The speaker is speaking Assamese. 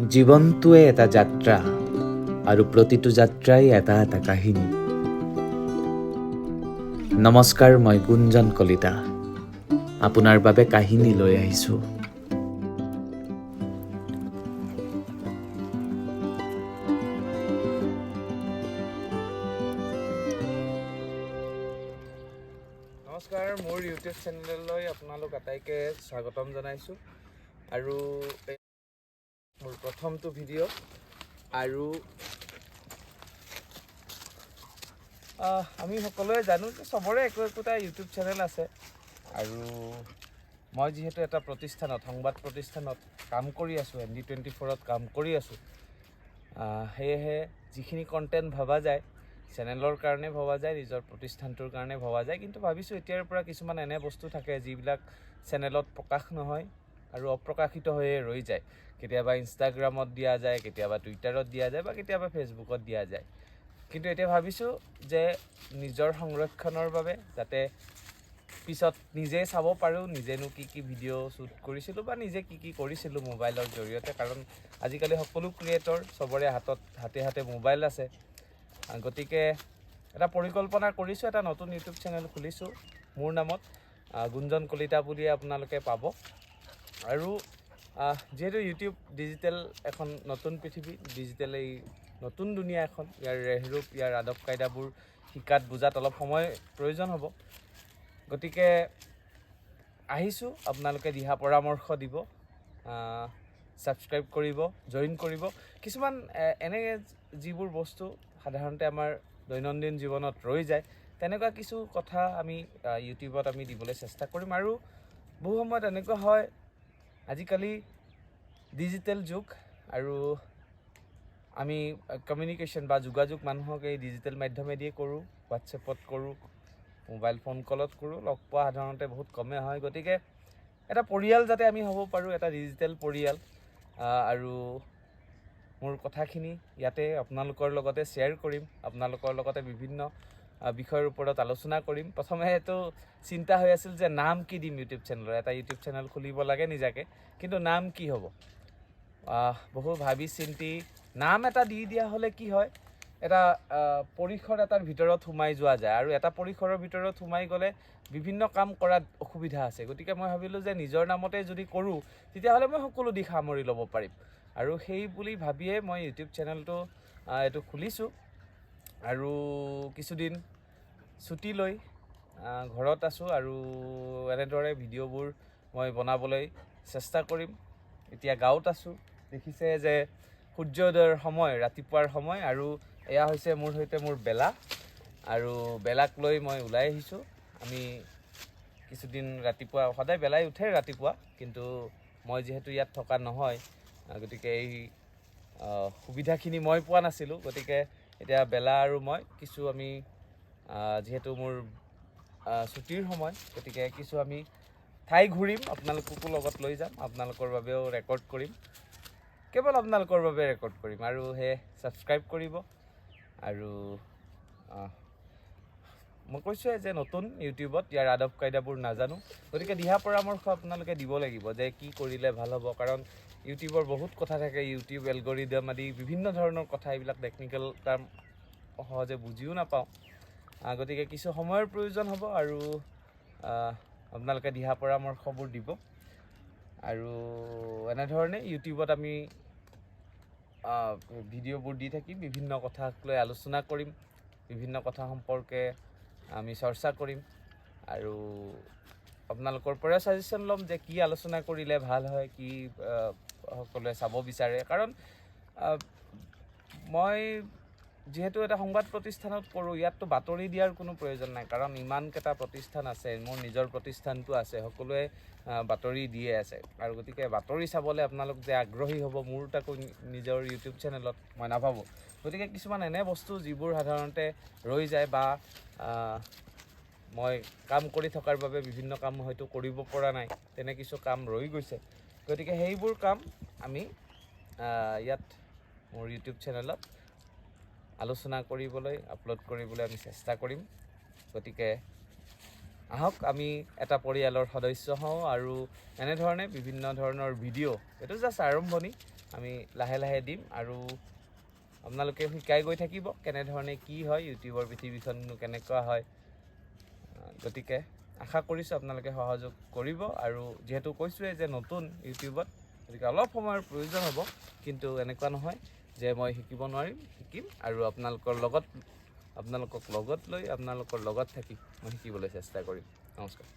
জীৱনটোৱে এটা যাত্ৰা আৰু প্ৰতিটো যাত্ৰাই এটা এটা কাহিনী। নমস্কাৰ, মই গুঞ্জন কলিতা আপোনাৰ বাবে কাহিনী লৈ আহিছোঁ। নমস্কাৰ, মোৰ ইউটিউব চেনেললৈ আপোনালোক আটাইকে স্বাগতম জনাইছোঁ। আৰু মোৰ প্ৰথমটো ভিডিঅ' আৰু আমি সকলোৱে জানো যে চবৰে একোটা ইউটিউব চেনেল আছে। আৰু মই যিহেতু এটা প্ৰতিষ্ঠানত, সংবাদ প্ৰতিষ্ঠানত কাম কৰি আছোঁ, ND24ত কাম কৰি আছোঁ, সেয়েহে যিখিনি কণ্টেণ্ট ভবা যায় চেনেলৰ কাৰণে ভবা যায়, নিজৰ প্ৰতিষ্ঠানটোৰ কাৰণে ভবা যায়। কিন্তু ভাবিছোঁ এতিয়াৰ পৰা কিছুমান এনে বস্তু থাকে যিবিলাক চেনেলত প্ৰকাশ নহয় আৰু অপ্ৰকাশিত হৈয়ে ৰৈ যায়। কেতিয়াবা ইনষ্টাগ্ৰামত দিয়া যায়, কেতিয়াবা টুইটাৰত দিয়া যায় বা কেতিয়াবা ফেচবুকত দিয়া যায়। কিন্তু এতিয়া ভাবিছোঁ যে নিজৰ সংৰক্ষণৰ বাবে যাতে পিছত নিজে চাব পাৰোঁ নিজেনো কি ভিডিঅ' শ্বুট কৰিছিলোঁ বা নিজে কি কৰিছিলোঁ মোবাইলৰ জৰিয়তে। কাৰণ আজিকালি সকলো ক্ৰিয়েটৰ চবৰে হাতে হাতে মোবাইল আছে। গতিকে এটা পৰিকল্পনা কৰিছোঁ, এটা নতুন ইউটিউব চেনেল খুলিছোঁ মোৰ নামত, গুঞ্জন কলিতা বুলিয়ে আপোনালোকে পাব। আৰু যিহেতু ইউটিউব ডিজিটেল এখন নতুন পৃথিৱী, ডিজিটেল এই নতুন দুনিয়া এখন, ইয়াৰ ৰেহৰূপ, ইয়াৰ আদব কায়দাবোৰ শিকাত বুজাত অলপ সময় প্ৰয়োজন হ'ব। গতিকে আহিছোঁ, আপোনালোকে দিহা পৰামৰ্শ দিব, ছাবস্ক্ৰাইব কৰিব, জইন কৰিব। কিছুমান এনে যিবোৰ বস্তু সাধাৰণতে আমাৰ দৈনন্দিন জীৱনত ৰৈ যায়, তেনেকুৱা কিছু কথা আমি ইউটিউবত আমি দিবলৈ চেষ্টা কৰিম। আৰু বহু সময়ত এনেকুৱা হয়, আজিকালি ডিজিটেল যুগ আৰু আমি কমিউনিকেশ্যন বা যোগাযোগ মানুহক এই ডিজিটেল মাধ্যমেদিয়ে কৰোঁ, হোৱাটছএপত কৰোঁ, মোবাইল ফোন কলত কৰোঁ, লগ পোৱা সাধাৰণতে বহুত কমে হয়। গতিকে এটা পৰিয়াল যাতে আমি হ'ব পাৰোঁ, এটা ডিজিটেল পৰিয়াল, আৰু মোৰ কথাখিনি ইয়াতে আপোনালোকৰ লগতে শ্বেয়াৰ কৰিম, আপোনালোকৰ লগতে বিভিন্ন বিষয়ৰ ওপৰত আলোচনা কৰিম। প্ৰথমেতো চিন্তা হৈ আছিল যে নাম কি দিম ইউটিউব চেনেলৰ। এটা ইউটিউব চেনেল খুলিব লাগে নিজাকৈ, কিন্তু নাম কি হ'ব? বহু ভাবি চিন্তি নাম এটা দি দিয়া হ'লে কি হয়, এটা পৰিসৰ এটাৰ ভিতৰত সোমাই যোৱা যায়, আৰু এটা পৰিসৰৰ ভিতৰত সোমাই গ'লে বিভিন্ন কাম কৰাত অসুবিধা আছে। গতিকে মই ভাবিলোঁ যে নিজৰ নামতে যদি কৰোঁ তেতিয়াহ'লে মই সকলো দিশ সামৰি ল'ব পাৰিম। আৰু সেই বুলি ভাবিয়ে মই ইউটিউব চেনেলটো এইটো খুলিছোঁ। আৰু কিছুদিন ছুটি লৈ ঘৰত আছোঁ আৰু এনেদৰে ভিডিঅ'বোৰ মই বনাবলৈ চেষ্টা কৰিম। এতিয়া গাঁৱত আছোঁ, দেখিছে যে সূৰ্যোদয়ৰ সময়, ৰাতিপুৱাৰ সময়, আৰু এয়া হৈছে মোৰ সৈতে মোৰ বেলা, আৰু বেলাক লৈ মই ওলাই আহিছোঁ। আমি কিছুদিন ৰাতিপুৱা, সদায় বেলাই উঠে ৰাতিপুৱা, কিন্তু মই যিহেতু ইয়াত থকা নহয়, গতিকে এই সুবিধাখিনি মই পোৱা নাছিলোঁ। গতিকে এতিয়া বেলা আৰু মই আমি যিহেতু মোৰ ছুটিৰ সময়, গতিকে আমি ঠাই ঘূৰিম, আপোনালোককো লগত লৈ যাম, আপোনালোকৰ বাবেও ৰেকৰ্ড কৰিম, কেৱল আপোনালোকৰ বাবে ৰেকৰ্ড কৰিম। আৰু ছাবস্ক্ৰাইব কৰিব। আৰু মই কৈছোঁৱে যে নতুন ইউটিউবত, ইয়াৰ আদব কায়দাবোৰ নাজানো, গতিকে দিহা পৰামৰ্শ আপোনালোকে দিব লাগিব যে কি কৰিলে ভাল হ'ব। কাৰণ ইউটিউবৰ বহুত কথা থাকে, ইউটিউব এলগৰিদম আদি বিভিন্ন ধৰণৰ কথা, এইবিলাক টেকনিকেল টাৰ্ম সহজে বুজিও নাপাওঁ। গতিকে কিছু সময়ৰ প্ৰয়োজন হ'ব, আৰু আপোনালোকে দিহা পৰামৰ্শবোৰ দিব। আৰু এনেধৰণে ইউটিউবত আমি ভিডিঅ'বোৰ দি থাকিম, বিভিন্ন কথাক লৈ আলোচনা কৰিম, বিভিন্ন কথা সম্পৰ্কে আমি চৰ্চা কৰিম, আৰু আপোনালোকৰ পৰা ছাজেশ্যন ল'ম যে কি আলোচনা কৰিলে ভাল হয়, কি সকলোৱে চাব বিচাৰে। কাৰণ মই যিহেতু এটা সংবাদ প্ৰতিষ্ঠানত কৰোঁ, ইয়াততো বাতৰি দিয়াৰ কোনো প্ৰয়োজন নাই, কাৰণ ইমানকেইটা প্ৰতিষ্ঠান আছে, মোৰ নিজৰ প্ৰতিষ্ঠানটো আছে, সকলোৱে বাতৰি দিয়ে আছে। আৰু গতিকে বাতৰি চাবলৈ আপোনালোক যে আগ্ৰহী হ'ব মোৰ তাকো নিজৰ ইউটিউব চেনেলত, মই নাভাবোঁ। গতিকে কিছুমান এনে বস্তু যিবোৰ সাধাৰণতে ৰৈ যায়, বা মই কাম কৰি থকাৰ বাবে বিভিন্ন কাম হয়তো কৰিব পৰা নাই, তেনে কিছু কাম ৰৈ গৈছে। গতিকে সেইবোৰ কাম আমি ইয়াত মোৰ ইউটিউব চেনেলত আলোচনা কৰিবলৈ, আপলোড কৰিবলৈ আমি চেষ্টা কৰিম। গতিকে আহক, আমি এটা পৰিয়ালৰ সদস্য হওঁ, আৰু এনেধৰণে বিভিন্ন ধৰণৰ ভিডিঅ', এইটো জাষ্ট আৰম্ভণি, আমি লাহে লাহে দিম আৰু আপোনালোকে শিকাই গৈ থাকিব কেনেধৰণে কি হয় ইউটিউবৰ পৃথিৱীখননো কেনেকুৱা হয় গতিকে আশা কৰিছোঁ আপোনালোকে সহযোগ কৰিব আৰু যিহেতু কৈছোঁৱে যে নতুন ইউটিউবত গতিকে অলপ সময়ৰ প্ৰয়োজন হ'ব কিন্তু এনেকুৱা নহয় যে মই শিকিব নোৱাৰিম শিকিম আৰু আপোনালোকক লগত লৈ আপোনালোকৰ লগত থাকি মই শিকিবলৈ চেষ্টা কৰিম নমস্কাৰ